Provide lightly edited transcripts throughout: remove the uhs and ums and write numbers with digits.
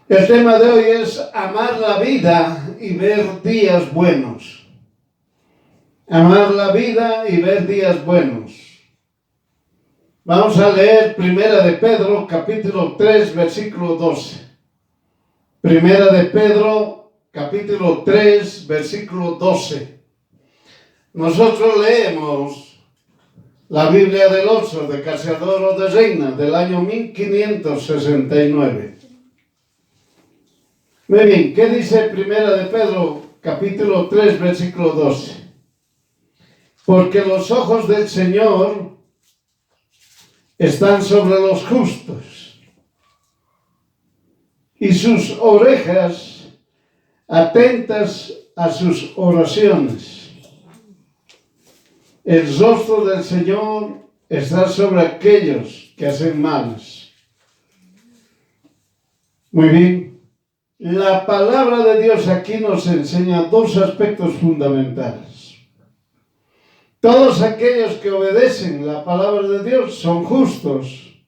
El tema de hoy es amar la vida y ver días buenos. Amar la vida y ver días buenos. Vamos a leer Primera de Pedro, capítulo 3, versículo 12. Primera de Pedro, capítulo 3, versículo 12. Nosotros leemos la Biblia del Oso de Casiodoro de Reina del año 1569. Muy bien, ¿qué dice Primera de Pedro, capítulo 3, versículo 12? Porque los ojos del Señor están sobre los justos y sus orejas atentas a sus oraciones. El rostro del Señor está sobre aquellos que hacen males. Muy bien. La palabra de Dios aquí nos enseña dos aspectos fundamentales. Todos aquellos que obedecen la palabra de Dios son justos.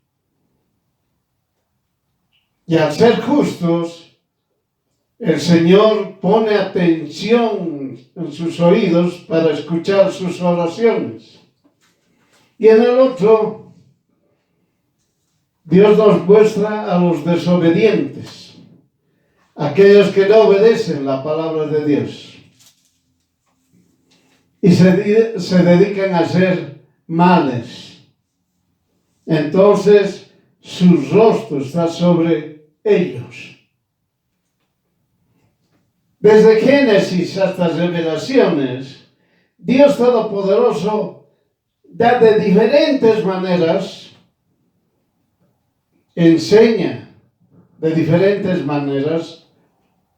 Y al ser justos, el Señor pone atención en sus oídos para escuchar sus oraciones. Y en el otro, Dios nos muestra a los desobedientes, aquellos que no obedecen la palabra de Dios y se dedican a hacer males. Entonces, su rostro está sobre ellos. Desde Génesis hasta Revelaciones, Dios Todopoderoso da de diferentes maneras, enseña de diferentes maneras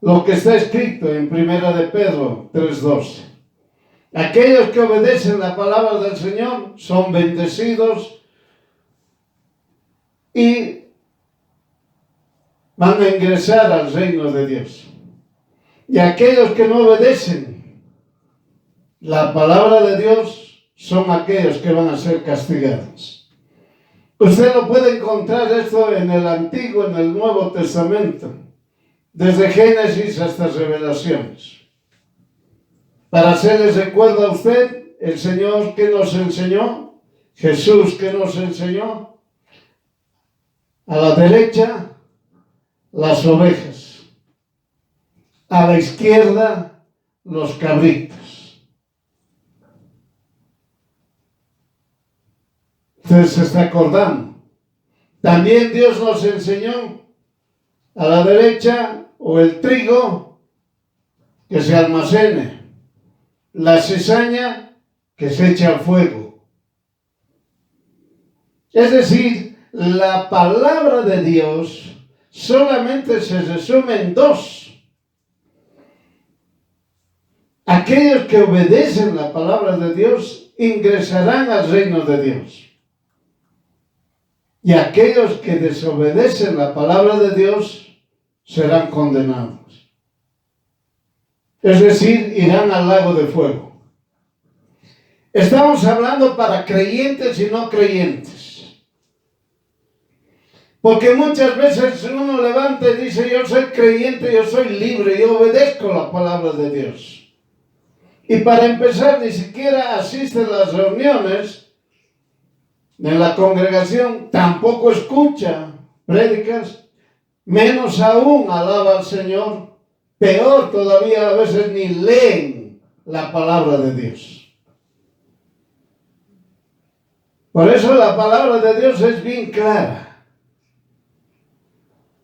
lo que está escrito en Primera de Pedro 3:12. Aquellos que obedecen la palabra del Señor son bendecidos y van a ingresar al reino de Dios. Y aquellos que no obedecen la palabra de Dios son aquellos que van a ser castigados. Usted lo puede encontrar esto en el Antiguo, en el Nuevo Testamento, desde Génesis hasta Revelaciones. Para hacerles recuerdo a usted, el Señor que nos enseñó, Jesús que nos enseñó, a la derecha, las ovejas, a la izquierda, los cabritos. Usted se está acordando. También Dios nos enseñó a la derecha, o el trigo que se almacene, la cizaña que se echa al fuego. Es decir, la palabra de Dios solamente se resume en dos. Aquellos que obedecen la palabra de Dios ingresarán al reino de Dios. Y aquellos que desobedecen la palabra de Dios serán condenados. Es decir, irán al lago de fuego. Estamos hablando para creyentes y no creyentes. Porque muchas veces uno levanta y dice: yo soy creyente, yo soy libre, yo obedezco la palabra de Dios. Y para empezar, ni siquiera asiste a las reuniones de la congregación, tampoco escucha prédicas, menos aún alaba al Señor. Peor todavía, a veces ni leen la palabra de Dios. Por eso la palabra de Dios es bien clara.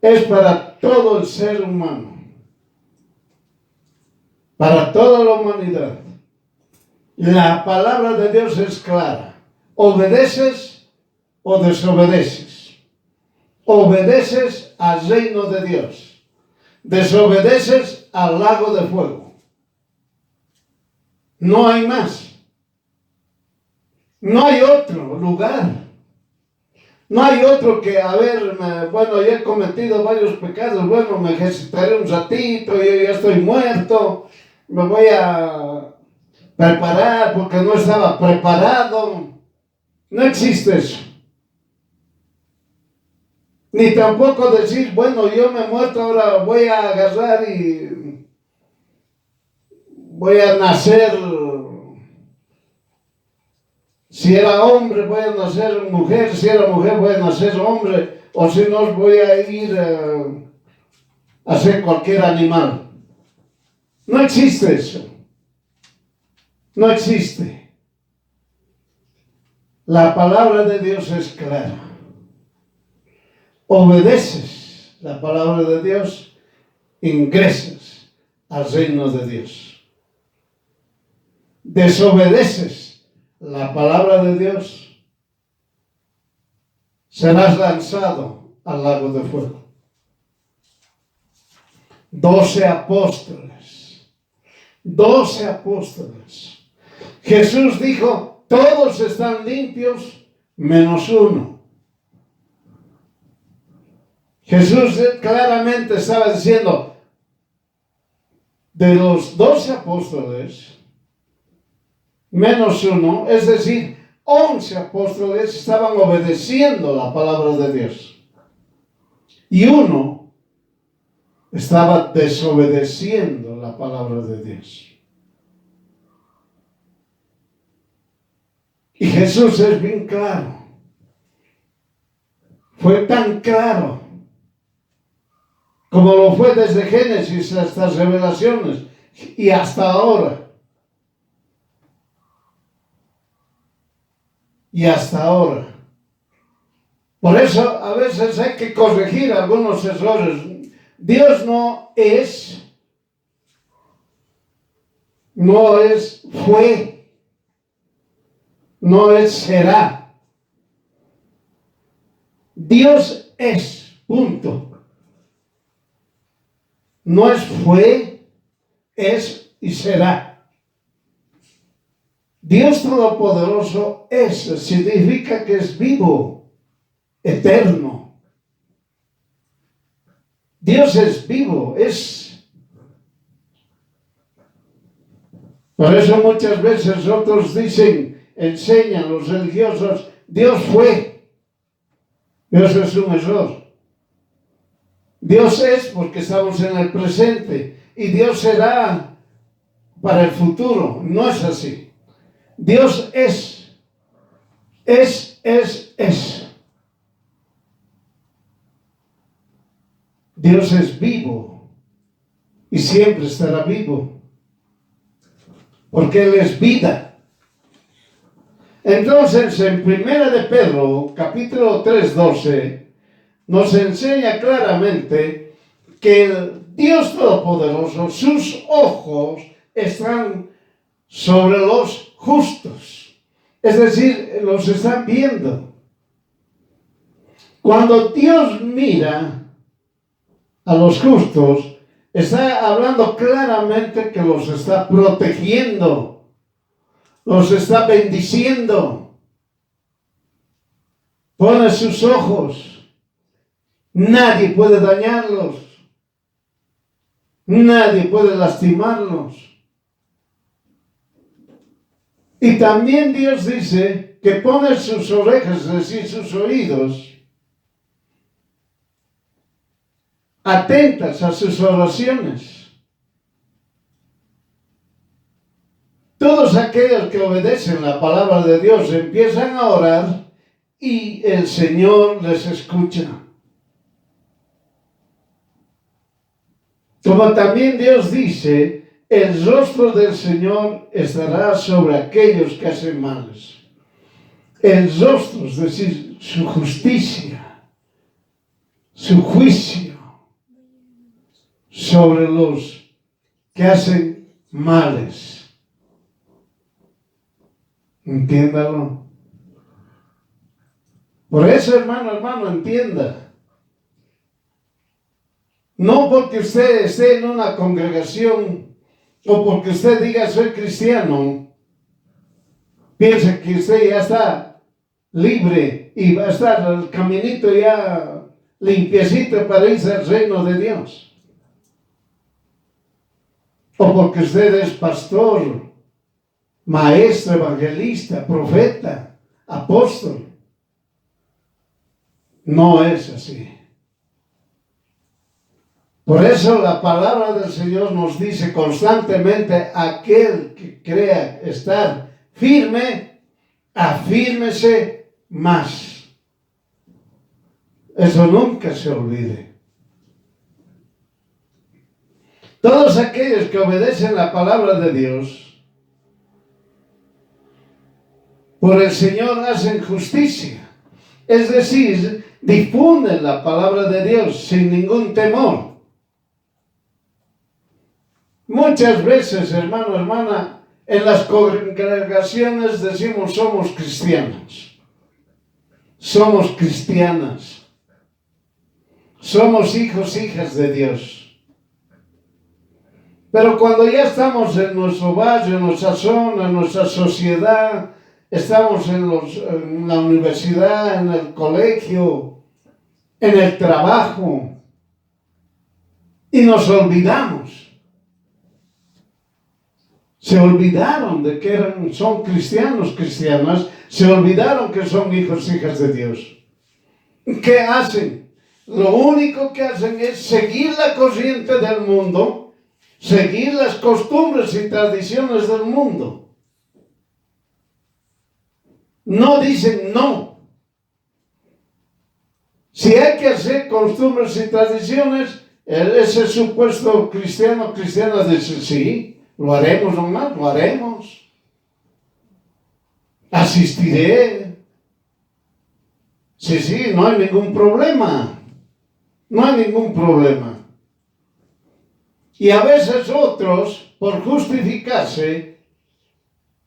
Es para todo el ser humano, para toda la humanidad. La palabra de Dios es clara. ¿Obedeces o desobedeces? Obedeces al reino de Dios. Desobedeces al lago de fuego. No hay más. No hay otro lugar. No hay otro que, bueno, ya he cometido varios pecados, bueno, me ejercitaré un ratito, yo ya estoy muerto, me voy a preparar porque no estaba preparado. No existe eso. Ni tampoco decir, bueno, yo me he muerto, ahora voy a agarrar y voy a nacer. Si era hombre, voy a nacer mujer. Si era mujer, voy a nacer hombre. O si no, voy a ir a ser cualquier animal. No existe eso. No existe. La palabra de Dios es clara. Obedeces la palabra de Dios, ingresas al reino de Dios. Desobedeces la palabra de Dios, serás lanzado al lago de fuego. 12 apóstoles. 12 apóstoles. Jesús dijo, todos están limpios menos uno. Jesús claramente estaba diciendo, de los 12 apóstoles, menos uno, es decir, 11 apóstoles estaban obedeciendo la palabra de Dios. Y uno estaba desobedeciendo la palabra de Dios. Y Jesús es bien claro. Fue tan claro como lo fue desde Génesis hasta Revelaciones y hasta ahora. Y hasta ahora. Por eso a veces hay que corregir algunos errores. Dios no es, fue, no es, será. Dios es, punto. No es fue, es y será. Dios Todopoderoso es, significa que es vivo, eterno. Dios es vivo, es. Por eso muchas veces otros dicen, enseñan los religiosos, Dios fue. Dios es un error. Dios es porque estamos en el presente y Dios será para el futuro. No es así. Dios es. Es. Dios es vivo y siempre estará vivo porque Él es vida. Entonces en 1 de Pedro capítulo 3:12 nos enseña claramente que el Dios Todopoderoso, sus ojos están sobre los justos. Es decir, los están viendo. Cuando Dios mira a los justos, está hablando claramente que los está protegiendo, los está bendiciendo. Pone sus ojos. Nadie puede dañarlos. Nadie puede lastimarlos. Y también Dios dice que pone sus orejas, es decir, sus oídos, atentas a sus oraciones. Todos aquellos que obedecen la palabra de Dios empiezan a orar y el Señor les escucha. Como también Dios dice, el rostro del Señor estará sobre aquellos que hacen males. El rostro, es decir, su justicia, su juicio sobre los que hacen males. Entiéndalo. Por eso, hermano, entienda. No porque usted esté en una congregación o porque usted diga soy cristiano, piense que usted ya está libre y va a estar el caminito ya limpiecito para irse al reino de Dios. O porque usted es pastor, maestro, evangelista, profeta, apóstol. No es así. Por eso la palabra del Señor nos dice constantemente: aquel que crea estar firme, afírmese más. Eso nunca se olvide. Todos aquellos que obedecen la palabra de Dios, por el Señor hacen justicia. Es decir, difunden la palabra de Dios sin ningún temor. Muchas veces, hermano, hermana, en las congregaciones decimos: somos cristianos, somos cristianas, somos hijos, hijas de Dios. Pero cuando ya estamos en nuestro barrio, en nuestra zona, en nuestra sociedad, estamos en la universidad, en el colegio, en el trabajo, y nos olvidamos. Se olvidaron de que son cristianos, cristianas, se olvidaron que son hijos, hijas de Dios. ¿Qué hacen? Lo único que hacen es seguir la corriente del mundo, seguir las costumbres y tradiciones del mundo. No dicen no. Si hay que hacer costumbres y tradiciones, ese supuesto cristiano, cristiana dice: sí, lo haremos nomás, lo haremos. Asistiré. Sí, no hay ningún problema. No hay ningún problema. Y a veces otros, por justificarse,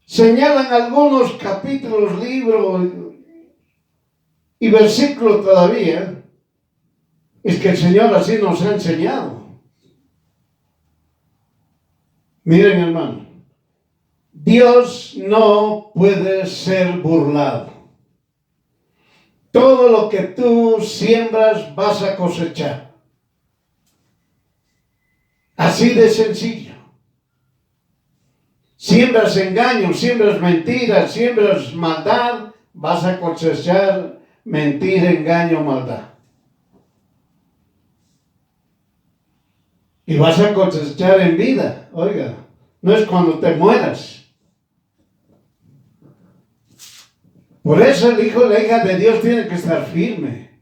señalan algunos capítulos, libros y versículos todavía. Es que el Señor así nos ha enseñado. Miren, hermano, Dios no puede ser burlado. Todo lo que tú siembras vas a cosechar. Así de sencillo. Siembras engaño, siembras mentiras, siembras maldad, vas a cosechar mentira, engaño, maldad. Y vas a cosechar en vida. Oiga, no es cuando te mueras. Por eso el hijo y la hija de Dios tiene que estar firme.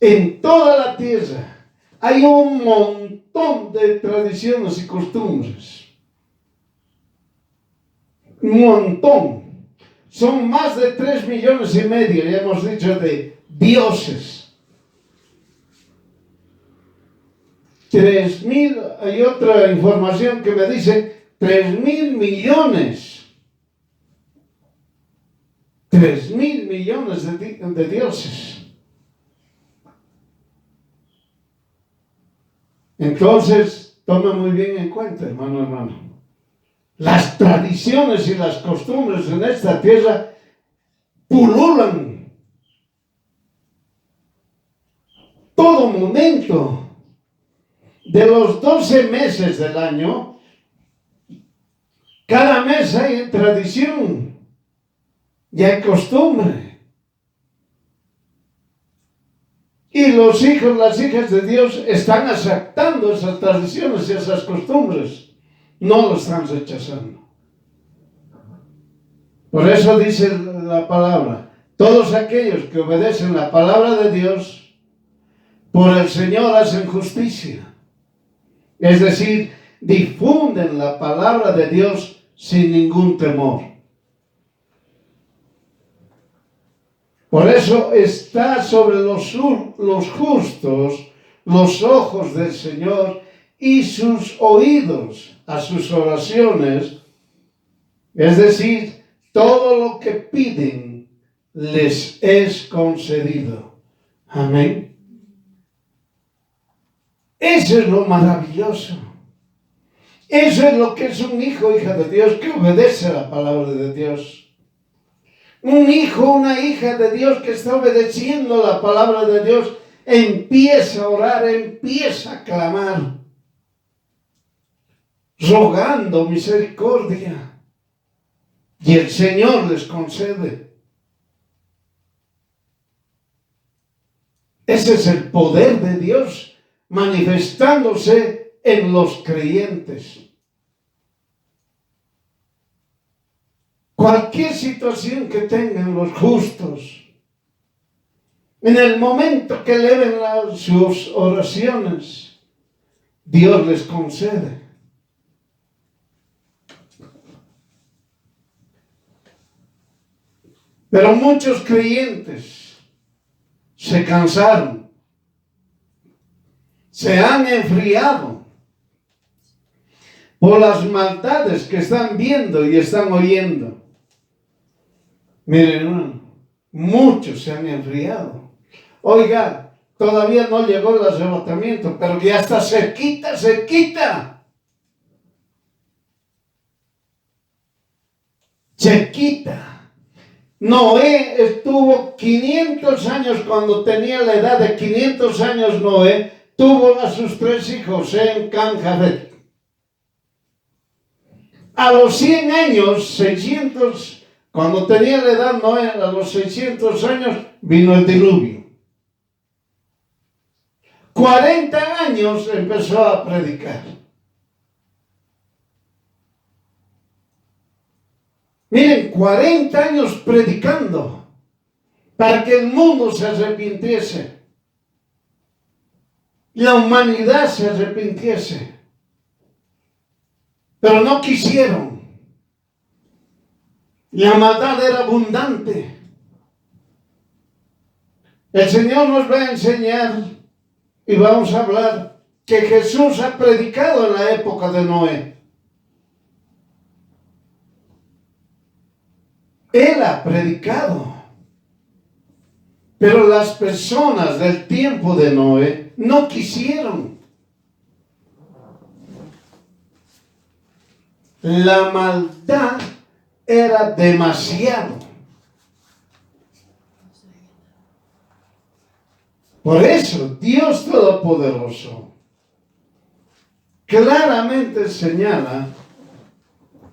En toda la tierra hay un montón de tradiciones y costumbres. Un montón. Son más de 3,5 millones, ya hemos dicho, de dioses. 3,000, hay otra información que me dice 3,000 millones. 3,000 millones de dioses. Entonces, toma muy bien en cuenta, hermano. Las tradiciones y las costumbres en esta tierra pululan. Todo momento. De los 12 meses del año, cada mes hay tradición y hay costumbre. Y los hijos, las hijas de Dios están aceptando esas tradiciones y esas costumbres. No lo están rechazando. Por eso dice la palabra: todos aquellos que obedecen la palabra de Dios, por el Señor hacen justicia. Es decir, difunden la palabra de Dios sin ningún temor. Por eso está sobre los justos los ojos del Señor y sus oídos a sus oraciones. Es decir, todo lo que piden les es concedido. Amén. Eso es lo maravilloso. Eso es lo que es un hijo, hija de Dios, que obedece a la palabra de Dios. Un hijo, una hija de Dios que está obedeciendo la palabra de Dios, empieza a orar, empieza a clamar, rogando misericordia. Y el Señor les concede. Ese es el poder de Dios manifestándose en los creyentes. Cualquier situación que tengan los justos, en el momento que eleven sus oraciones, Dios les concede. Pero muchos creyentes se cansaron, se han enfriado por las maldades que están viendo y están oyendo. Miren, hermano, muchos se han enfriado. Oiga, todavía no llegó el arrebatamiento, pero ya está cerquita, cerquita. Cerquita. Noé estuvo 500 años, cuando tenía la edad de 500 años Noé, tuvo a sus 3 hijos, Sem, Cam, Jafet. A los 100 años, 600, cuando tenía la edad Noé, a los 600 años, vino el diluvio. 40 años empezó a predicar. Miren, 40 años predicando para que el mundo se arrepintiese, la humanidad se arrepintiese, pero no quisieron. La maldad era abundante. El Señor nos va a enseñar y vamos a hablar que Jesús ha predicado en la época de Noé. Él ha predicado. Pero las personas del tiempo de Noé no quisieron. La maldad era demasiado. Por eso Dios Todopoderoso claramente señala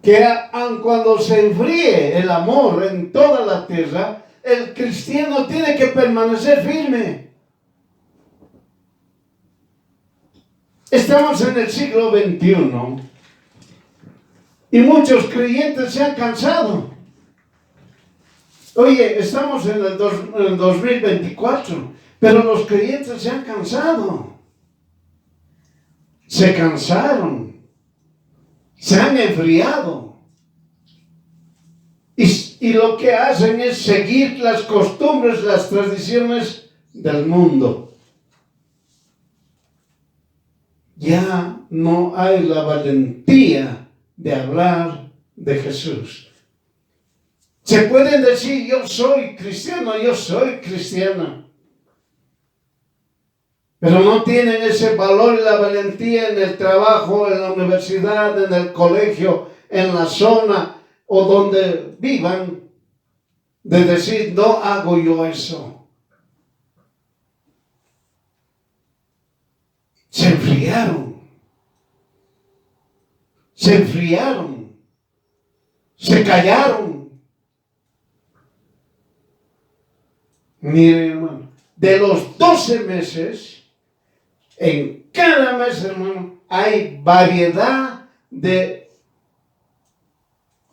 que aun cuando se enfríe el amor en toda la tierra, el cristiano tiene que permanecer firme. Estamos en el siglo XXI y muchos creyentes se han cansado. Oye, estamos en el 2024, pero los creyentes se han cansado. Se cansaron. Se han enfriado. Y lo que hacen es seguir las costumbres, las tradiciones del mundo. Ya no hay la valentía de hablar de Jesús. Se pueden decir, yo soy cristiano, yo soy cristiana. Pero no tienen ese valor y la valentía en el trabajo, en la universidad, en el colegio, en la zona o donde vivan, de decir, no hago yo eso. Se enfriaron. Se enfriaron. Se callaron. Mire, hermano, de los 12 meses, en cada mes, hermano, hay variedad de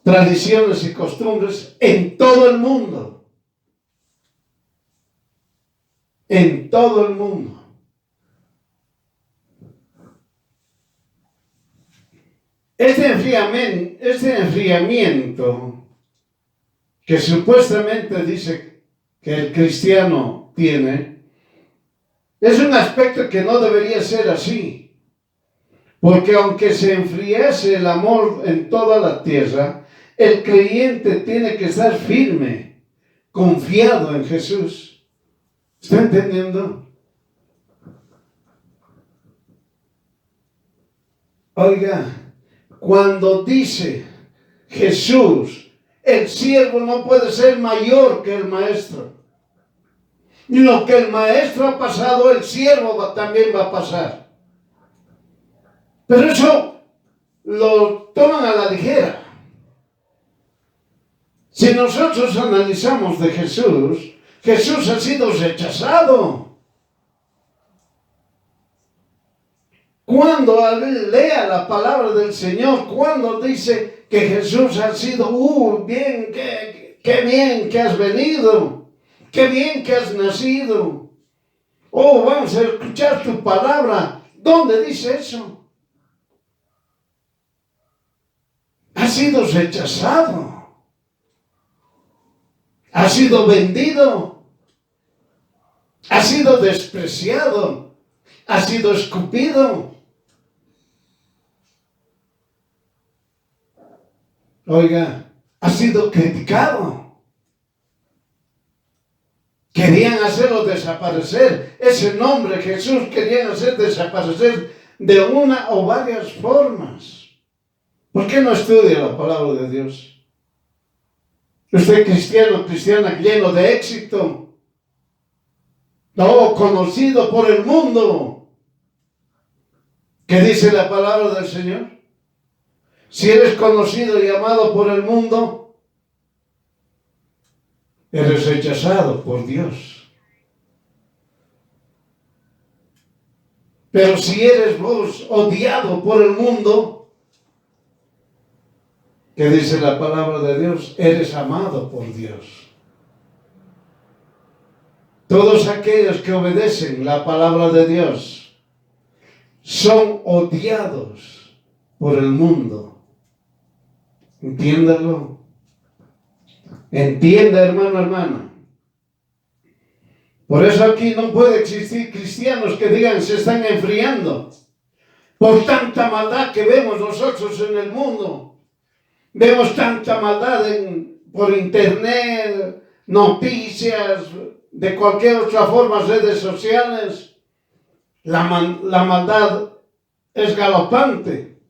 tradiciones y costumbres en todo el mundo. En todo el mundo. Este enfriamiento que supuestamente dice que el cristiano tiene, es un aspecto que no debería ser así. Porque aunque se enfriase el amor en toda la tierra, el creyente tiene que estar firme, confiado en Jesús. ¿Está entendiendo? Oiga, cuando dice Jesús, el siervo no puede ser mayor que el maestro. Y lo que el maestro ha pasado, el siervo también va a pasar. Pero eso lo toman a la ligera. Si nosotros analizamos de Jesús, Jesús ha sido rechazado. cuando lea la palabra del Señor, cuando dice que Jesús ha sido, bien, qué bien que has venido, qué bien que has nacido. Oh, vamos a escuchar tu palabra. ¿Dónde dice eso? Ha sido rechazado. Ha sido vendido. Ha sido despreciado. Ha sido escupido. Oiga, ha sido criticado. Querían hacerlo desaparecer. Ese nombre Jesús querían hacer desaparecer de una o varias formas. ¿Por qué no estudia la palabra de Dios? Usted cristiano, cristiana, lleno de éxito. No, conocido por el mundo. ¿Qué dice la palabra del Señor? Si eres conocido y amado por el mundo, eres rechazado por Dios. Pero si eres vos odiado por el mundo, ¿qué dice la palabra de Dios? Eres amado por Dios. Todos aquellos que obedecen la palabra de Dios son odiados por el mundo. Entiéndalo. Entienda, hermano, hermana. Por eso aquí no puede existir cristianos que digan se están enfriando por tanta maldad que vemos nosotros en el mundo. Vemos tanta maldad por internet, noticias, de cualquier otra forma, redes sociales. La maldad es galopante.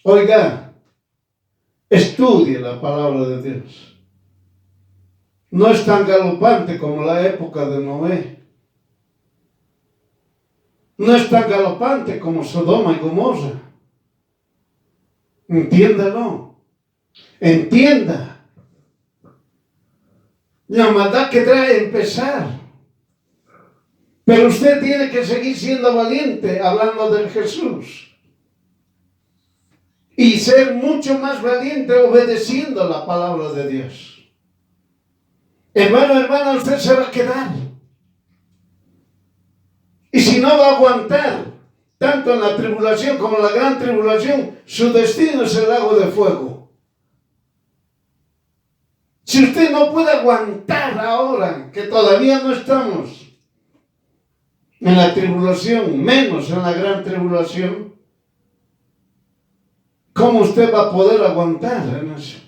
Oiga, estudie la palabra de Dios. No es tan galopante como la época de Noé. No es tan galopante como Sodoma y Gomorra. Entiéndalo. Entienda. La maldad que trae empezar. Pero usted tiene que seguir siendo valiente hablando de Jesús. Y ser mucho más valiente obedeciendo la palabra de Dios. Hermano, hermana, usted se va a quedar. Y si no va a aguantar, tanto en la tribulación como en la gran tribulación, su destino es el lago de fuego. Si usted no puede aguantar ahora, que todavía no estamos en la tribulación, menos en la gran tribulación, ¿cómo usted va a poder aguantar en eso?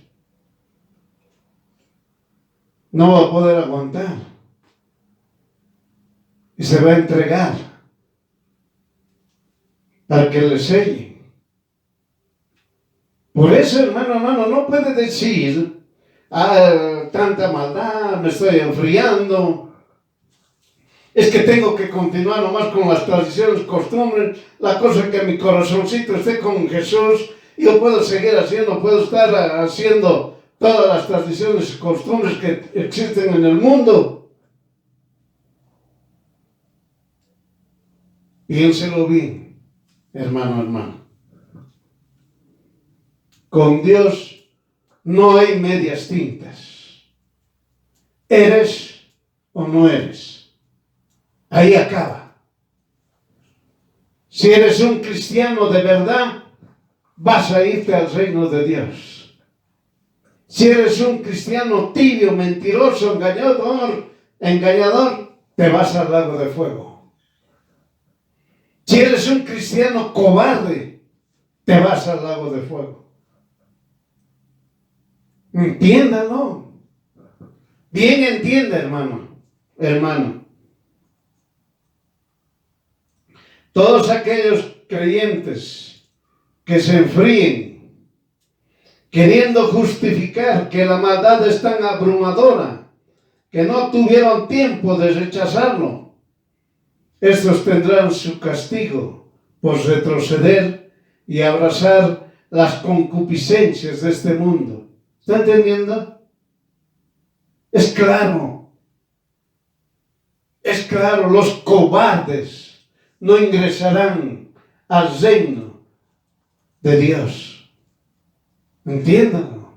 No va a poder aguantar. Y se va a entregar para que le selle. Por eso, hermano, no puede decir, tanta maldad, me estoy enfriando. Es que tengo que continuar nomás con las tradiciones, costumbres, la cosa que mi corazoncito esté con Jesús. Yo puedo seguir haciendo, puedo estar haciendo todas las tradiciones y costumbres que existen en el mundo. Piénselo bien, hermano, hermano. Con Dios no hay medias tintas. ¿Eres o no eres? Ahí acaba. Si eres un cristiano de verdad, vas a irte al reino de Dios. Si eres un cristiano tibio, mentiroso, engañador, te vas al lago de fuego. Si eres un cristiano cobarde, te vas al lago de fuego. Entiéndalo. Bien entienda, hermano. Todos aquellos creyentes que se enfríen, queriendo justificar que la maldad es tan abrumadora, que no tuvieron tiempo de rechazarlo, estos tendrán su castigo por retroceder y abrazar las concupiscencias de este mundo. ¿Está entendiendo? Es claro, los cobardes no ingresarán al reino de Dios. Entiéndalo.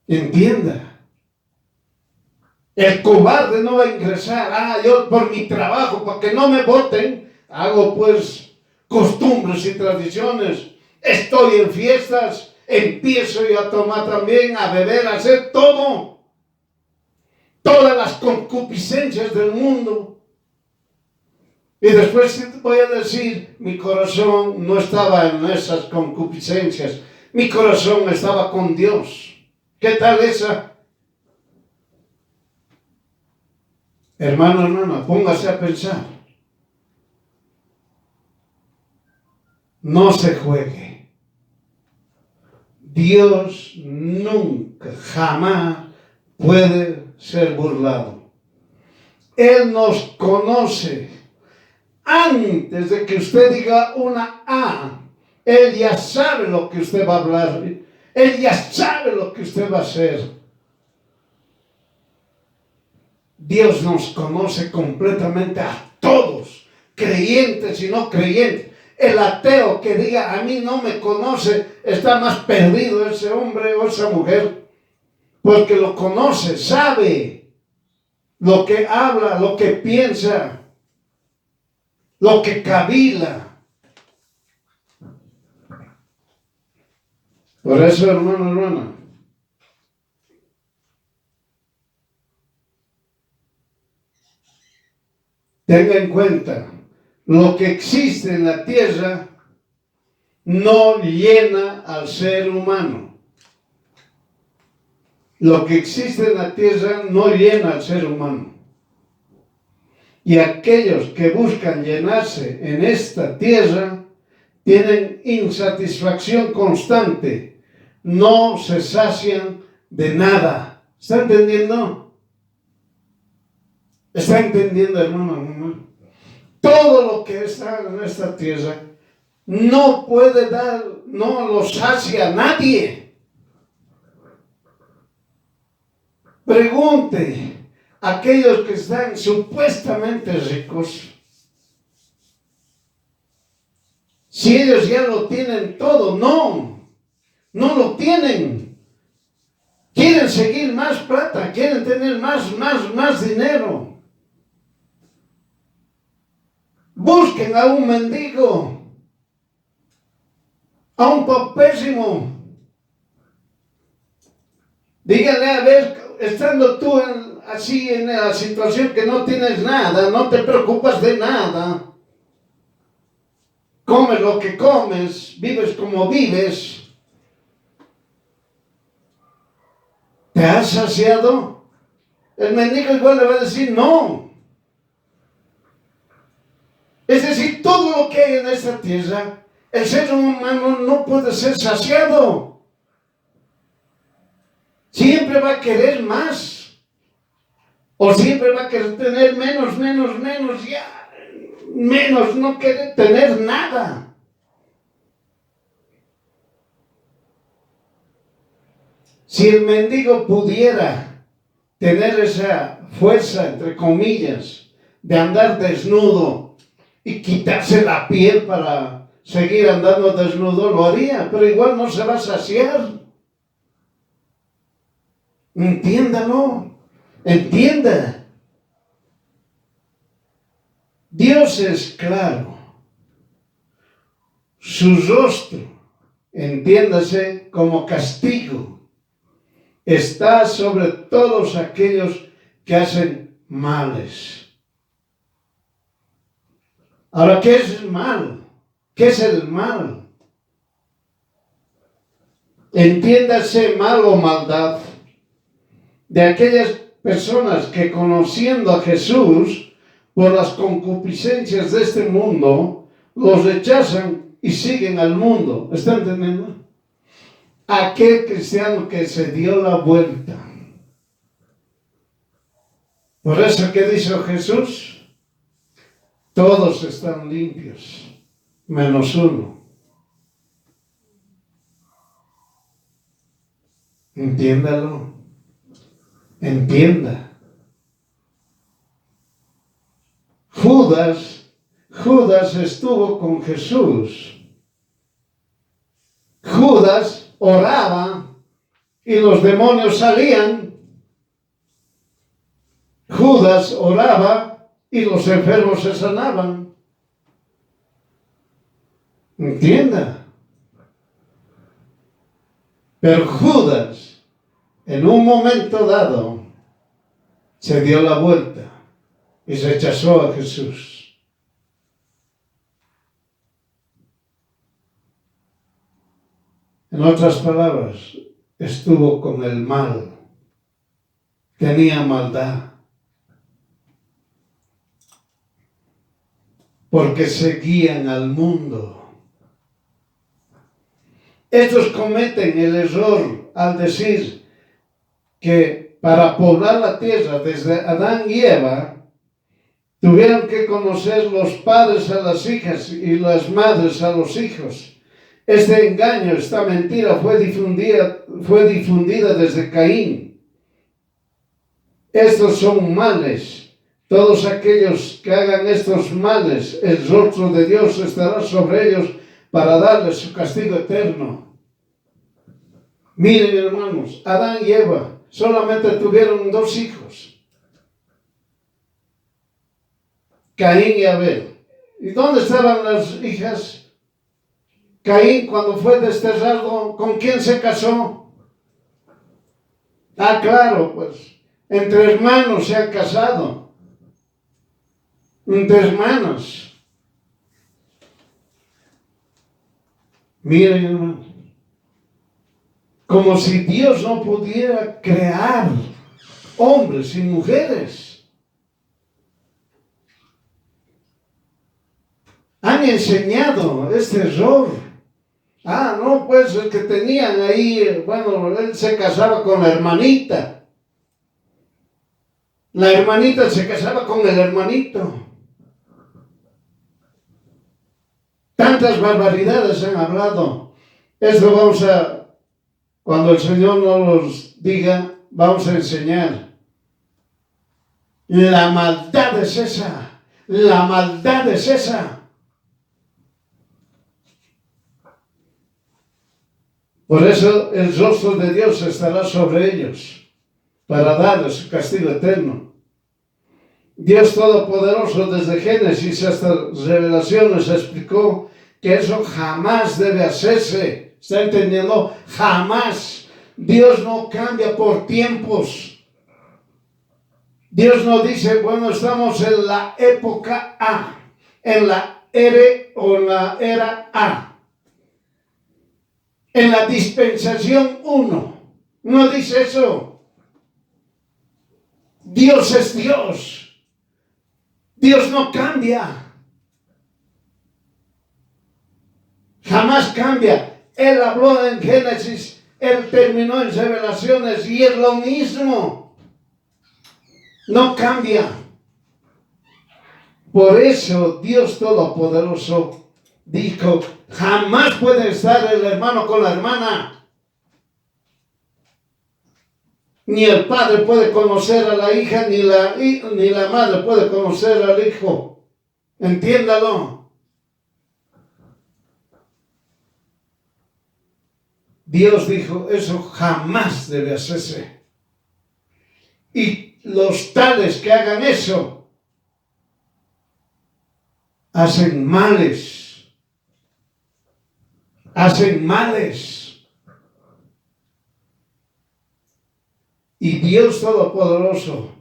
Entienda. El cobarde no va a ingresar. Yo por mi trabajo, para que no me voten, hago pues costumbres y tradiciones. Estoy en fiestas, empiezo yo a tomar también, a beber, a hacer todo. Todas las concupiscencias del mundo. Y después voy a decir, mi corazón no estaba en esas concupiscencias. Mi corazón estaba con Dios. ¿Qué tal esa? Hermano, hermana, póngase a pensar. No se juegue. Dios nunca, jamás puede ser burlado. Él nos conoce. Antes de que usted diga una A, Él ya sabe lo que usted va a hablar. Él ya sabe lo que usted va a hacer. Dios nos conoce completamente a todos, creyentes y no creyentes. El ateo que diga, a mí no me conoce, está más perdido ese hombre o esa mujer, porque lo conoce, sabe lo que habla, lo que piensa, lo que cavila. Por eso, hermano, hermana, tenga en cuenta, lo que existe en la tierra no llena al ser humano. Lo que existe en la tierra no llena al ser humano. Y aquellos que buscan llenarse en esta tierra tienen insatisfacción constante. No se sacian de nada. ¿Está entendiendo? ¿Está entendiendo, hermano? Todo lo que está en esta tierra no puede dar, no lo sacia nadie. Pregunte a aquellos que están supuestamente ricos, si ellos ya lo tienen todo. No lo tienen. Quieren seguir más plata, quieren tener más dinero. Busquen a un mendigo, a un paupérrimo. Díganle, a ver, estando tú así en la situación que no tienes nada, no te preocupas de nada, comes lo que comes, vives como vives, ¿te has saciado? El mendigo igual le va a decir no. Es decir, todo lo que hay en esta tierra, el ser humano no puede ser saciado. Siempre va a querer más. O siempre va a querer tener menos, ya. Menos, no quiere tener nada. Si el mendigo pudiera tener esa fuerza, entre comillas, de andar desnudo y quitarse la piel para seguir andando desnudo, lo haría, pero igual no se va a saciar. Entiéndalo, entienda. Dios es claro. Su rostro, entiéndase como castigo, está sobre todos aquellos que hacen males. Ahora, ¿qué es el mal? ¿Qué es el mal? Entiéndase mal o maldad de aquellas personas que, conociendo a Jesús por las concupiscencias de este mundo, los rechazan y siguen al mundo. ¿Está entendiendo? Aquel cristiano que se dio la vuelta. Por eso, ¿qué dijo Jesús? Todos están limpios, menos uno. Entiéndalo. Entienda. Judas estuvo con Jesús. Judas oraba y los demonios salían. Judas oraba y los enfermos se sanaban. Entienda. Pero Judas, en un momento dado, se dio la vuelta y rechazó a Jesús. En otras palabras, estuvo con el mal. Tenía maldad. Porque seguían al mundo. Estos cometen el error al decir que para poblar la tierra desde Adán y Eva, tuvieron que conocer los padres a las hijas y las madres a los hijos. Este engaño, esta mentira fue difundida desde Caín. Estos son males. Todos aquellos que hagan estos males, el rostro de Dios estará sobre ellos para darles su castigo eterno. Miren, hermanos, Adán y Eva solamente tuvieron 2 hijos. Caín y Abel. ¿Y dónde estaban las hijas? Caín, cuando fue desterrado, ¿con quién se casó? Ah, claro, pues, entre hermanos se han casado. Entre hermanos. Miren, hermanos, como si Dios no pudiera crear hombres y mujeres. Han enseñado este error. Ah, no, pues el que tenían ahí, bueno, él se casaba con la hermanita. La hermanita se casaba con el hermanito. Tantas barbaridades han hablado. Esto cuando el Señor nos los diga, vamos a enseñar. La maldad es esa. La maldad es esa. Por eso el rostro de Dios estará sobre ellos, para darles su castigo eterno. Dios Todopoderoso, desde Génesis hasta Revelaciones, explicó que eso jamás debe hacerse. ¿Está entendiendo? Jamás. Dios no cambia por tiempos. Dios no dice, bueno, estamos en la época A, en la era A. En la dispensación 1. No dice eso. Dios es Dios. Dios no cambia. Jamás cambia. Él habló en Génesis, Él terminó en Revelaciones y es lo mismo. No cambia. Por eso Dios Todopoderoso dijo, jamás puede estar el hermano con la hermana. Ni el padre puede conocer a la hija, ni la madre puede conocer al hijo. Entiéndalo. Dios dijo, eso jamás debe hacerse. Y los tales que hagan eso, hacen males. Hacen males. Y Dios Todopoderoso,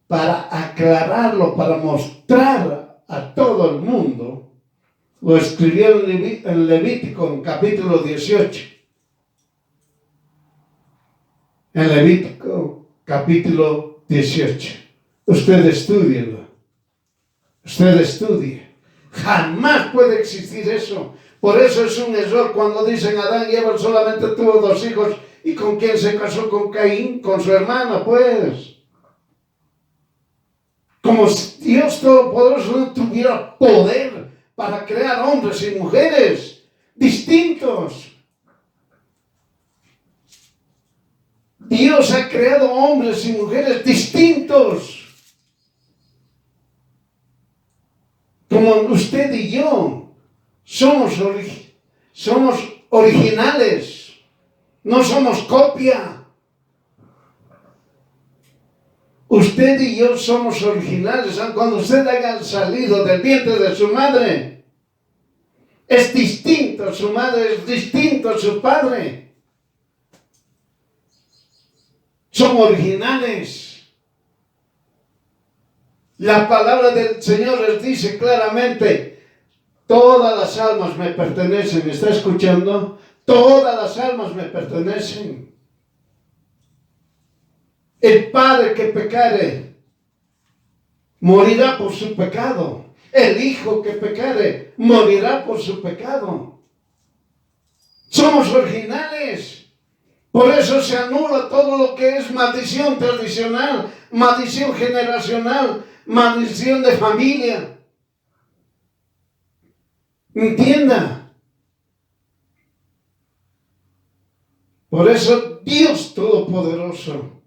para aclararlo, para mostrar a todo el mundo, lo escribió en Levítico, en capítulo 18. En Levítico, capítulo 18. Usted estudielo. Usted estudie. Jamás puede existir eso. Por eso es un error cuando dicen Adán y Eva solamente tuvo 2 hijos. ¿Y con quién se casó? Con Caín, con su hermana, pues. Como si Dios Todopoderoso no tuviera poder para crear hombres y mujeres distintos. Dios ha creado hombres y mujeres distintos. Como usted y yo somos originales, no somos copia. Usted y yo somos originales. Cuando usted haya salido del vientre de su madre, es distinto a su madre, es distinto a su padre. Son originales. La palabra del Señor les dice claramente, todas las almas me pertenecen. ¿Me está escuchando? Todas las almas me pertenecen. El padre que pecare, morirá por su pecado. El hijo que pecare, morirá por su pecado. Somos originales. Por eso se anula todo lo que es maldición tradicional, maldición generacional, maldición de familia. Entienda. Por eso Dios Todopoderoso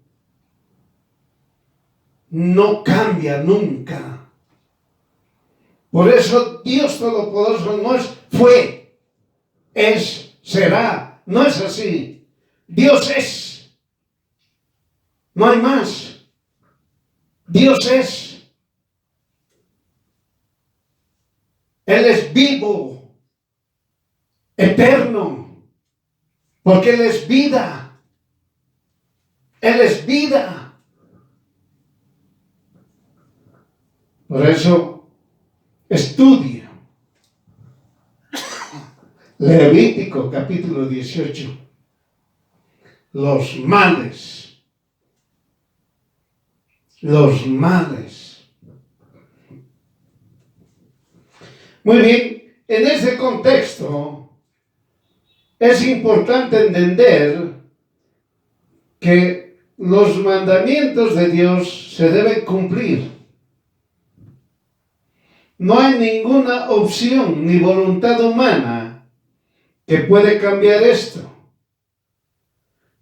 no cambia nunca. Por eso Dios Todopoderoso no es fue, es, será. No es así. Dios es. No hay más. Dios es. Él es vivo, eterno, porque Él es vida. Él es vida. Por eso, estudia Levítico capítulo 18. Los males. Los males. Muy bien, en ese contexto es importante entender que los mandamientos de Dios se deben cumplir. No hay ninguna opción ni voluntad humana que puede cambiar esto.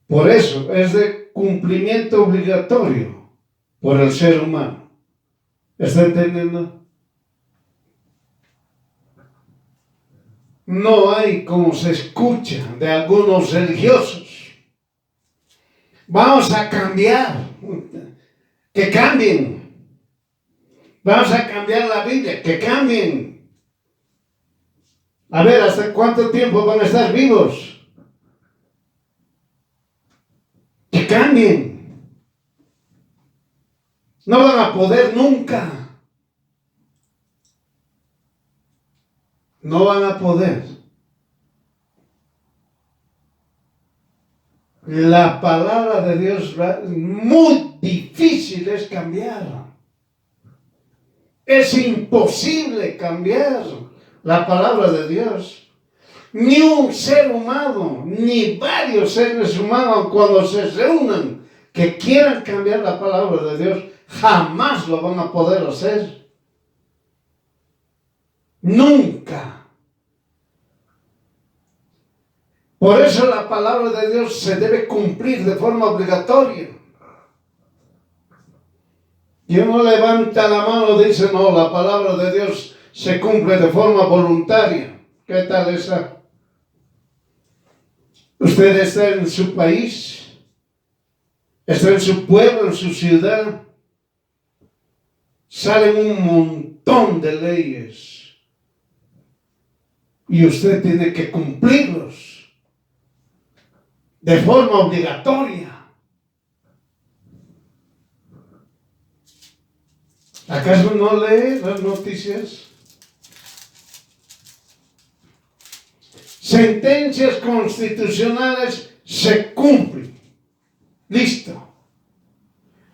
Por eso es de cumplimiento obligatorio por el ser humano. ¿Está entendiendo? No hay, como se escucha de algunos religiosos, vamos a cambiar, que cambien. Vamos a cambiar la Biblia, que cambien. A ver, ¿hasta cuánto tiempo van a estar vivos? Que cambien. No van a poder nunca. No van a poder. La palabra de Dios muy difícil es cambiar. Es imposible cambiar la palabra de Dios. Ni un ser humano, ni varios seres humanos, cuando se reúnan, que quieran cambiar la palabra de Dios, jamás lo van a poder hacer. Nunca. Por eso la palabra de Dios se debe cumplir de forma obligatoria. Y uno levanta la mano y dice, no, la palabra de Dios se cumple de forma voluntaria. ¿Qué tal esa? Usted está en su país, está en su pueblo, en su ciudad. Salen un montón de leyes. Y usted tiene que cumplirlos de forma obligatoria. ¿Acaso no lee las noticias? Sentencias constitucionales se cumplen. Listo.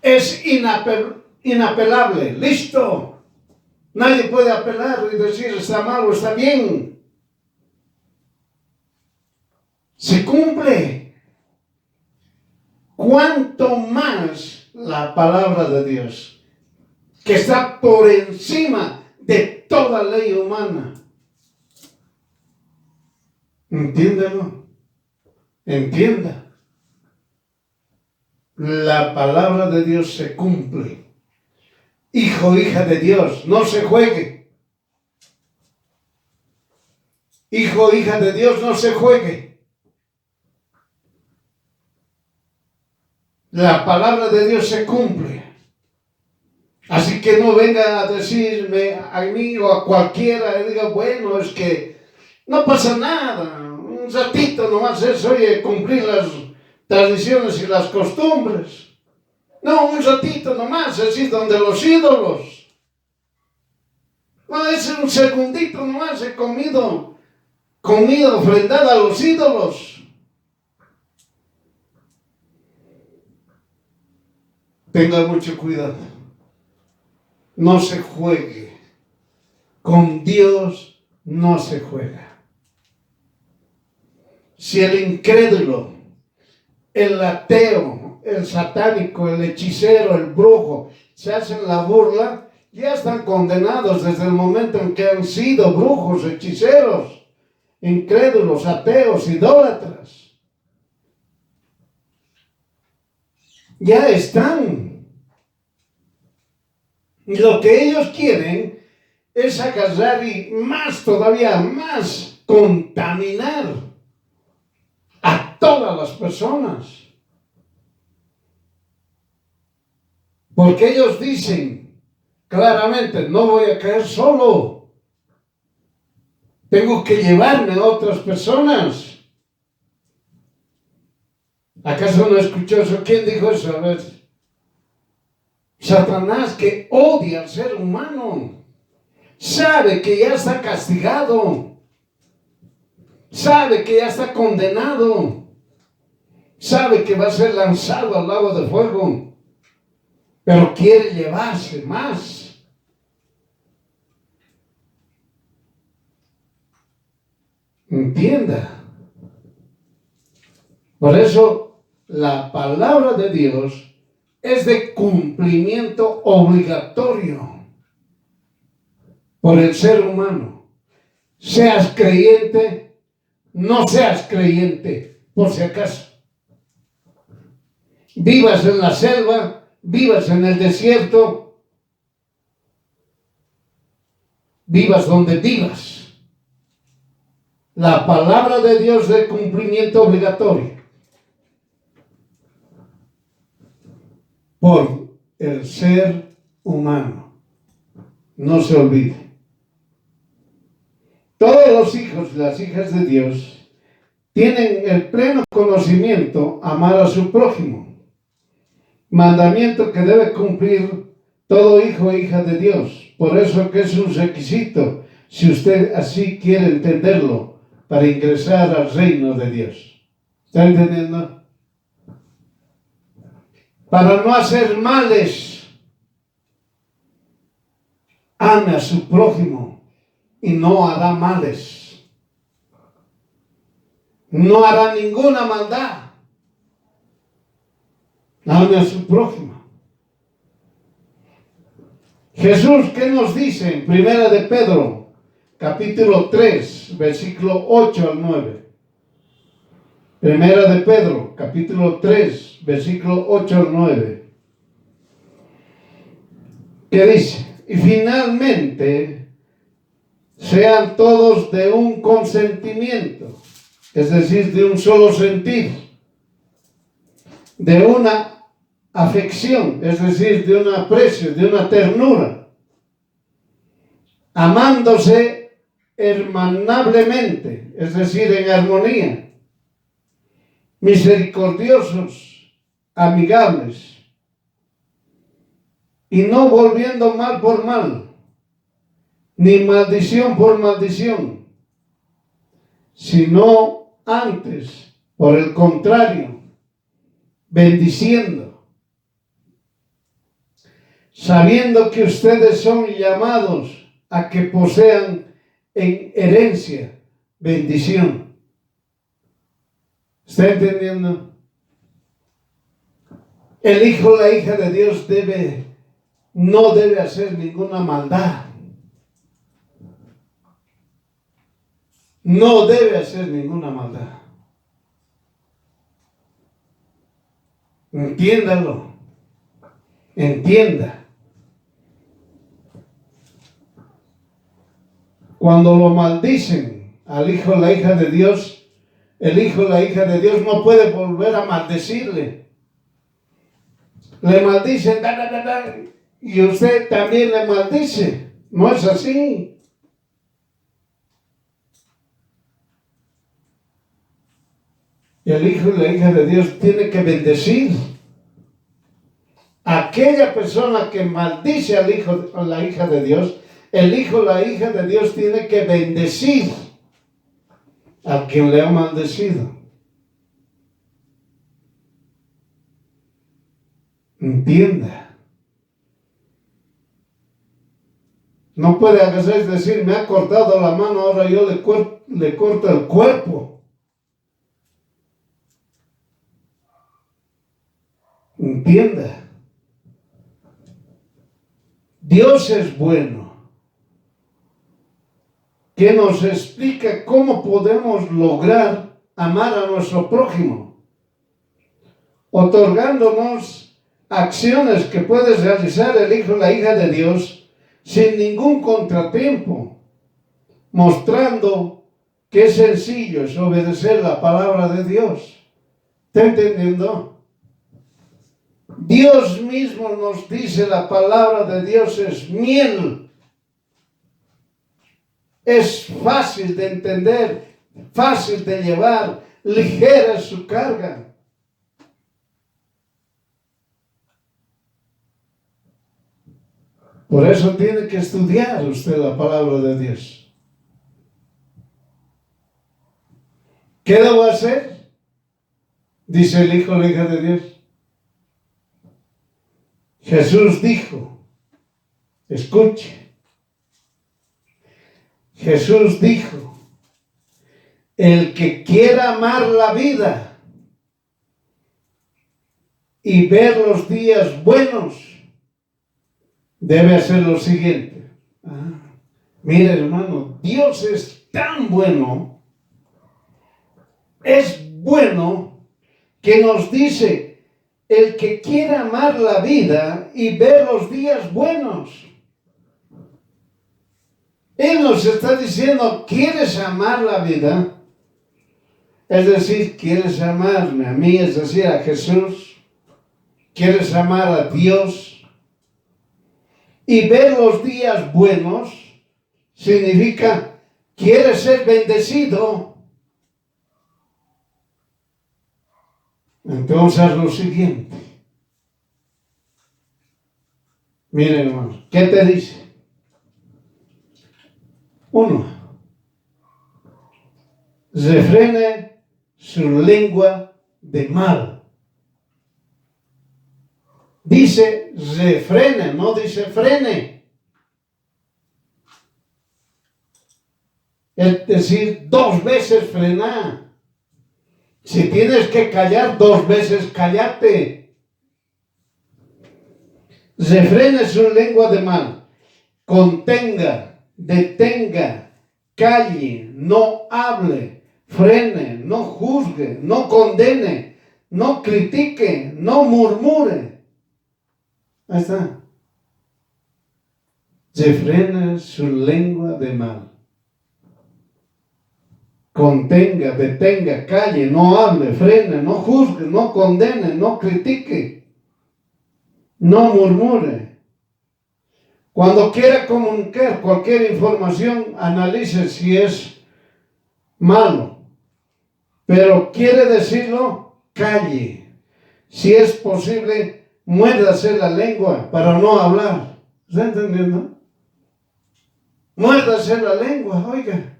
Es inapelable. Listo. Nadie puede apelar y decir está mal o está bien. Se cumple. ¿Cuánto más la palabra de Dios, que está por encima de toda ley humana? Entiéndelo. Entienda. La palabra de Dios se cumple. Hijo, hija de Dios, no se juegue. Hijo, hija de Dios, no se juegue. La palabra de Dios se cumple. Así que no venga a decirme a mí o a cualquiera y diga, bueno, es que no pasa nada. Un ratito nomás es, oye, cumplir las tradiciones y las costumbres. No, un ratito nomás, es ir donde los ídolos. No, es un segundito nomás, he comido comida ofrendada a los ídolos. Tenga mucho cuidado. No se juegue. Con Dios no se juega. Si el incrédulo, el ateo, el satánico, el hechicero, el brujo, se hacen la burla, ya están condenados desde el momento en que han sido brujos, hechiceros, incrédulos, ateos, idólatras. Ya están. Y lo que ellos quieren es agarrar y todavía más, contaminar a todas las personas. Porque ellos dicen claramente, no voy a caer solo. Tengo que llevarme a otras personas. ¿Acaso no escuchó eso? ¿Quién dijo eso? A ver. Satanás, que odia al ser humano, sabe que ya está castigado, sabe que ya está condenado, sabe que va a ser lanzado al lago de fuego, pero quiere llevarse más. Entienda. Por eso la palabra de Dios es de cumplimiento obligatorio por el ser humano. Seas creyente, no seas creyente, por si acaso. Vivas en la selva, vivas en el desierto, vivas donde vivas. La palabra de Dios es de cumplimiento obligatorio por el ser humano. No se olvide. Todos los hijos y las hijas de Dios tienen el pleno conocimiento, amar a su prójimo. Mandamiento que debe cumplir todo hijo e hija de Dios. Por eso que es un requisito, si usted así quiere entenderlo, para ingresar al reino de Dios. ¿Está entendiendo? Para no hacer males, ame a su prójimo y no hará males. No hará ninguna maldad. Ame a su prójimo. Jesús, ¿qué nos dice en Primera de Pedro, capítulo 3, versículo 8 al 9? Primera de Pedro, capítulo 3, versículo 8 al 9. ¿Qué dice? Y finalmente, sean todos de un consentimiento, es decir, de un solo sentir, de una afección, es decir, de un aprecio, de una ternura, amándose hermanablemente, es decir, en armonía, misericordiosos, amigables, y no volviendo mal por mal, ni maldición por maldición, sino antes, por el contrario, bendiciendo, sabiendo que ustedes son llamados a que posean en herencia bendición. ¿Está entendiendo? El hijo o la hija de Dios no debe hacer ninguna maldad. No debe hacer ninguna maldad. Entiéndalo. Entienda. Cuando lo maldicen, al hijo o la hija de Dios, el hijo o la hija de Dios no puede volver a maldecirle. Le maldicen, y usted también le maldice. No es así. El hijo y la hija de Dios tiene que bendecir. Aquella persona que maldice al hijo o la hija de Dios, el hijo o la hija de Dios tiene que bendecir a quien le ha maldecido. Entienda. No puede agarrar y decir, me ha cortado la mano, ahora yo le corto el cuerpo. Entienda. Dios es bueno, que nos explica cómo podemos lograr amar a nuestro prójimo, otorgándonos acciones que puede realizar el hijo o la hija de Dios sin ningún contratiempo, mostrando qué sencillo es obedecer la palabra de Dios. ¿Está entendiendo? Dios mismo nos dice, la palabra de Dios es miel. Es fácil de entender, fácil de llevar, ligera es su carga. Por eso tiene que estudiar usted la palabra de Dios. ¿Qué debo hacer? Dice el hijo o la hija de Dios. Jesús dijo, escuche, Jesús dijo, el que quiera amar la vida y ver los días buenos, debe hacer lo siguiente. Mire, hermano, Dios es tan bueno, es bueno, que nos dice, el que quiera amar la vida y ver los días buenos. Él nos está diciendo, ¿quieres amar la vida? Es decir, ¿quieres amarme a mí? Es decir, a Jesús. ¿Quieres amar a Dios? Y ver los días buenos significa, ¿quieres ser bendecido? Entonces haz lo siguiente. Miren, hermanos, ¿qué te dice? 1. Refrene su lengua de mal. Dice refrene, no dice frene. Es decir, 2 veces frenar. Si tienes que callar, 2 veces cállate. Refrene su lengua de mal. Contenga, detenga, calle, no hable, frene, no juzgue, no condene, no critique, no murmure. Ahí está. Refrene su lengua de mal. Contenga, detenga, calle, no hable, frene, no juzgue, no condene, no critique, no murmure. Cuando quiera comunicar cualquier información, analice si es malo. Pero quiere decirlo, calle. Si es posible, muérdase la lengua para no hablar. ¿Está entendiendo? Muérdase la lengua, oiga.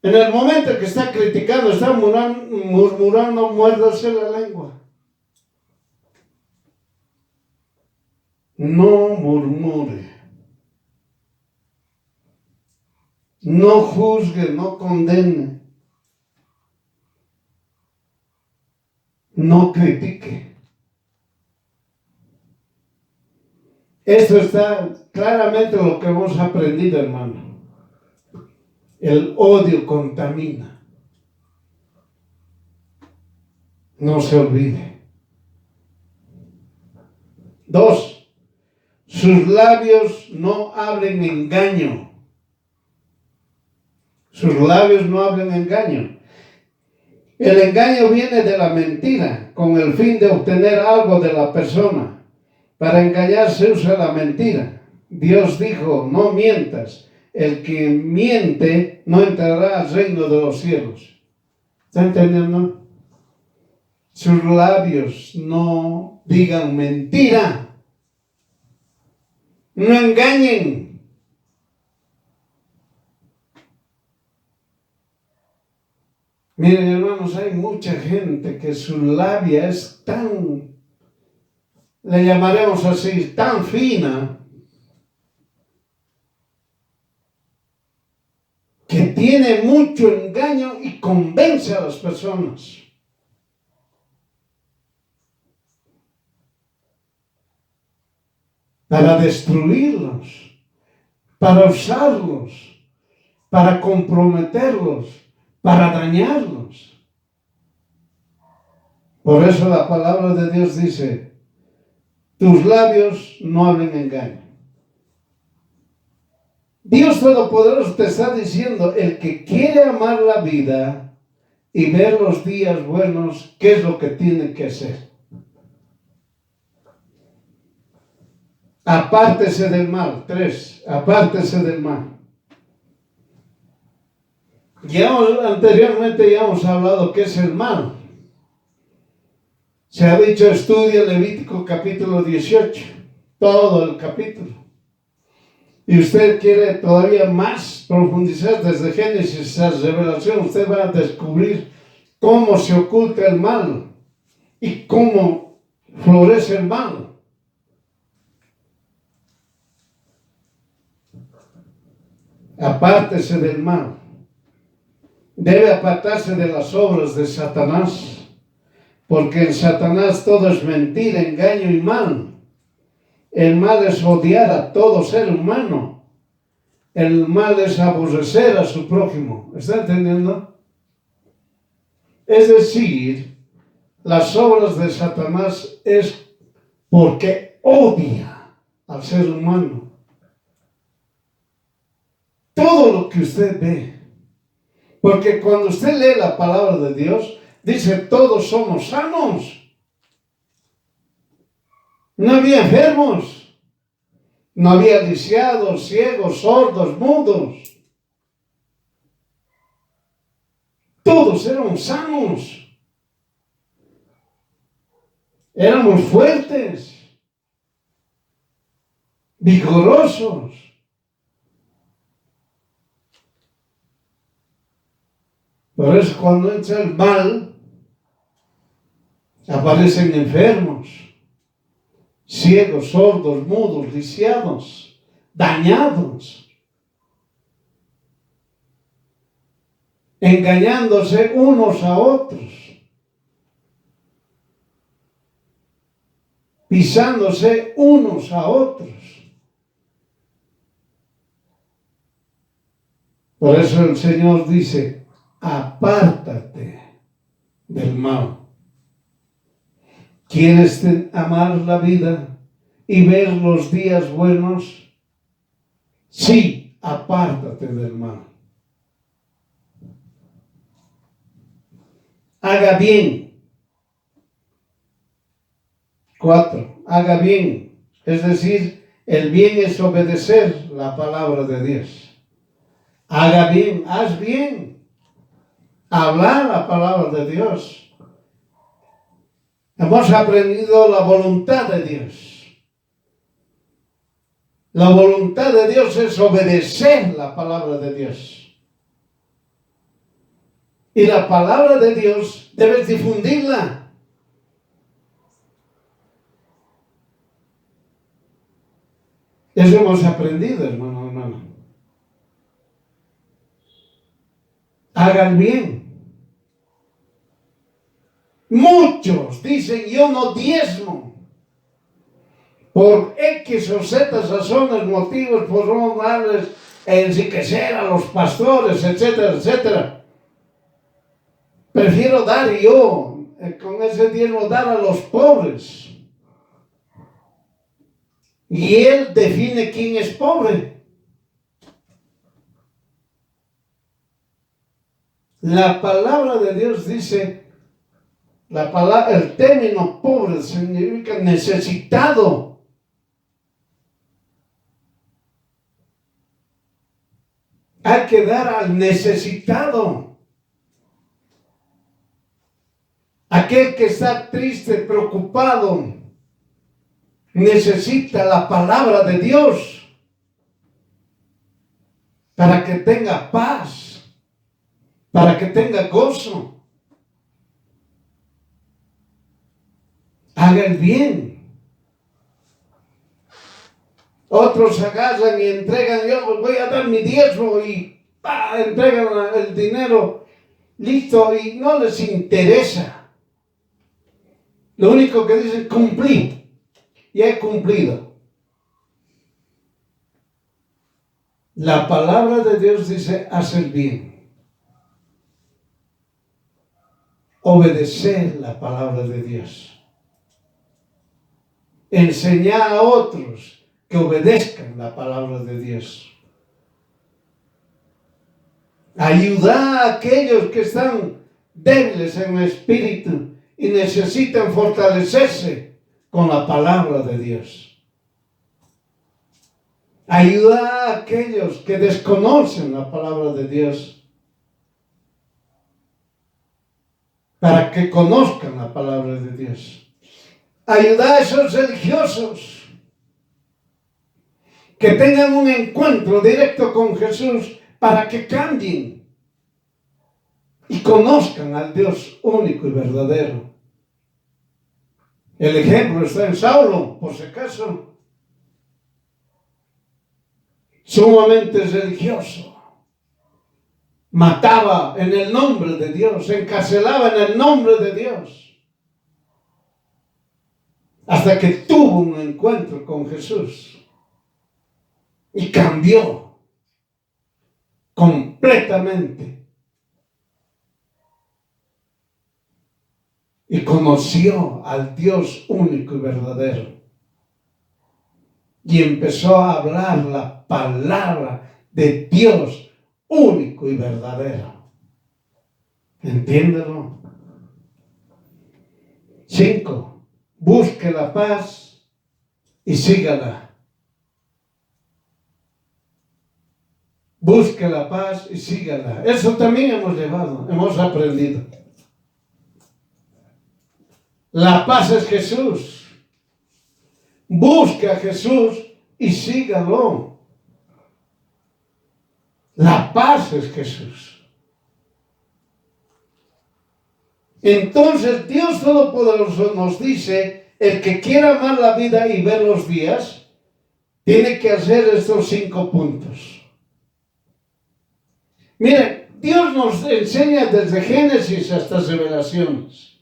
En el momento que está criticando, está murmurando, muérdase la lengua. No murmure. No juzgue, no condene. No critique. Esto está claramente lo que hemos aprendido, hermano. El odio contamina. No se olvide. 2. Sus labios no hablen engaño. Sus labios no hablan engaño. El engaño viene de la mentira, con el fin de obtener algo de la persona. Para engañar se usa la mentira. Dios dijo, no mientas. El que miente no entrará al reino de los cielos. ¿Está entendiendo? Sus labios no digan mentira. No engañen. Miren, hermanos, hay mucha gente que su labia es tan, le llamaremos así, tan fina, que tiene mucho engaño y convence a las personas. Para destruirlos, para usarlos, para comprometerlos, para dañarlos. Por eso la palabra de Dios dice, tus labios no hablen engaño. Dios Todopoderoso te está diciendo, el que quiere amar la vida y ver los días buenos, ¿qué es lo que tiene que hacer? Apártese del mal. 3, apártese del mal. Anteriormente ya hemos hablado qué es el mal. Se ha dicho, estudia Levítico capítulo 18, todo el capítulo. Y usted quiere todavía más profundizar desde Génesis a Revelación, usted va a descubrir cómo se oculta el mal y cómo florece el mal. Apártese del mal. Debe apartarse de las obras de Satanás, porque en Satanás todo es mentira, engaño y mal. El mal es odiar a todo ser humano. El mal es aborrecer a su prójimo. ¿Está entendiendo? Es decir, las obras de Satanás es porque odia al ser humano. Todo lo que usted ve. Porque cuando usted lee la palabra de Dios, dice, todos somos sanos. No había enfermos. No había lisiados, ciegos, sordos, mudos. Todos éramos sanos. Éramos fuertes, vigorosos. Por eso cuando entra el mal, aparecen enfermos, ciegos, sordos, mudos, lisiados, dañados, engañándose unos a otros, pisándose unos a otros. Por eso el Señor dice, apártate del mal. ¿Quieres amar la vida y ver los días buenos? Sí, apártate del mal. Haga bien. 4, haga bien. Es decir, el bien es obedecer la palabra de Dios. Haga bien, haz bien. Hablar la palabra de Dios. Hemos aprendido la voluntad de Dios. La voluntad de Dios es obedecer la palabra de Dios. Y la palabra de Dios debes difundirla. Eso hemos aprendido, hermano, hermano. Hagan bien. Muchos dicen, yo no diezmo. Por X o Z razones, motivos, por no darles enriquecer a los pastores, etcétera, etcétera. Prefiero dar yo, con ese diezmo, dar a los pobres. Y él define quién es pobre. La palabra de Dios dice, el término pobre significa necesitado. Hay que dar al necesitado. Aquel que está triste, preocupado, necesita la palabra de Dios para que tenga paz, para que tenga gozo. Haga el bien. Otros agarran y entregan, yo voy a dar mi diezmo y entregan el dinero, listo, y no les interesa. Lo único que dicen, cumplí, y he cumplido. La palabra de Dios dice, haz el bien. Obedecer la palabra de Dios. Enseñar a otros que obedezcan la palabra de Dios. Ayudar a aquellos que están débiles en el espíritu y necesitan fortalecerse con la palabra de Dios. Ayudar a aquellos que desconocen la palabra de Dios para que conozcan la palabra de Dios. Ayudar a esos religiosos que tengan un encuentro directo con Jesús para que cambien y conozcan al Dios único y verdadero. El ejemplo está en Saulo, por si acaso. Sumamente religioso. Mataba en el nombre de Dios, encarcelaba en el nombre de Dios. Hasta que tuvo un encuentro con Jesús. Y cambió completamente. Y conoció al Dios único y verdadero. Y empezó a hablar la palabra de Dios único y verdadero. ¿Entiéndelo? 5. Busque la paz y sígala. Busque la paz y sígala. Eso también hemos aprendido. La paz es Jesús. Busque a Jesús y sígalo. La paz es Jesús. Entonces Dios Todopoderoso nos dice, el que quiera amar la vida y ver los días, tiene que hacer estos 5 puntos. Miren, Dios nos enseña desde Génesis hasta Revelaciones.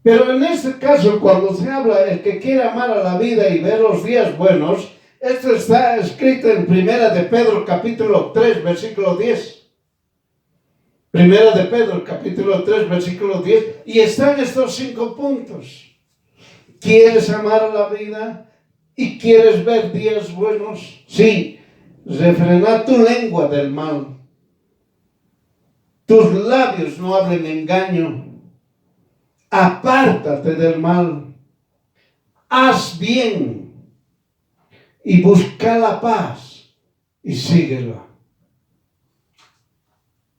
Pero en este caso, cuando se habla el que quiera amar a la vida y ver los días buenos, esto está escrito en Primera de Pedro, capítulo 3, versículo 10. Primera de Pedro, capítulo 3, versículo 10. Y están estos 5 puntos. ¿Quieres amar a la vida y quieres ver días buenos? Sí. Refrena tu lengua del mal. Tus labios no hablen engaño. Apártate del mal. Haz bien y busca la paz y síguela.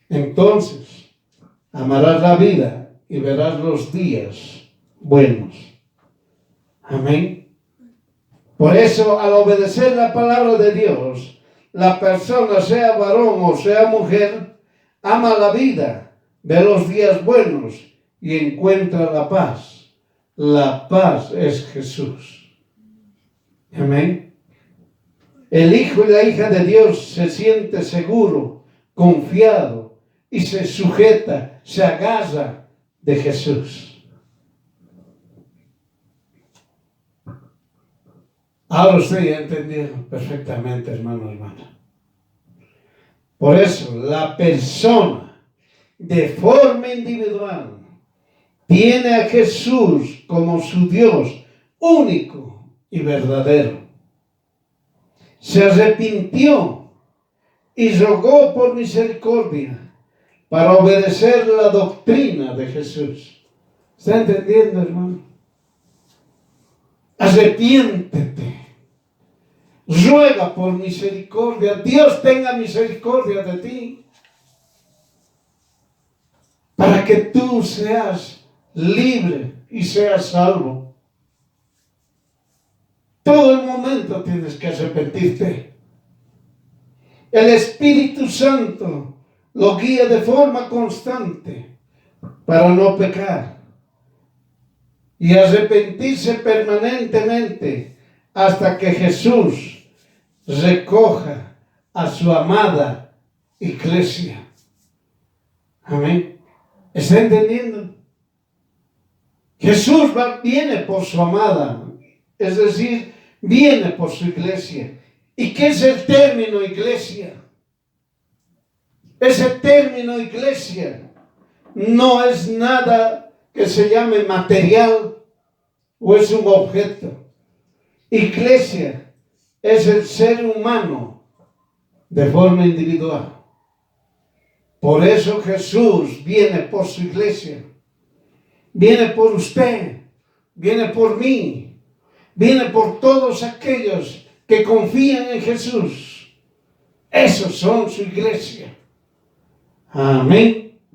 Entonces amarás la vida y verás los días buenos. Amén. Por eso, al obedecer la palabra de Dios, la persona, sea varón o sea mujer, ama la vida, ve los días buenos y encuentra la paz. La paz es Jesús. Amén. El hijo y la hija de Dios se siente seguro, confiado y se sujeta, se agarra de Jesús. Ahora usted ya entendió perfectamente, hermana. Por eso, la persona, de forma individual, tiene a Jesús como su Dios único y verdadero. Se arrepintió y rogó por misericordia para obedecer la doctrina de Jesús. ¿Está entendiendo, hermano? Arrepiéntete. Ruega por misericordia. Dios tenga misericordia de ti, para que tú seas libre y seas salvo. Todo el momento tienes que arrepentirte. El Espíritu Santo lo guía de forma constante para no pecar y arrepentirse permanentemente hasta que Jesús recoja a su amada iglesia. Amén. ¿Está entendiendo? Jesús viene por su amada, es decir, viene por su iglesia. ¿Y qué es el término iglesia? Ese término iglesia no es nada que se llame material o es un objeto. Iglesia es el ser humano de forma individual. Por eso Jesús viene por su iglesia. Viene por usted, viene por mí, viene por todos aquellos que confían en Jesús. Esos son su iglesia. Amén.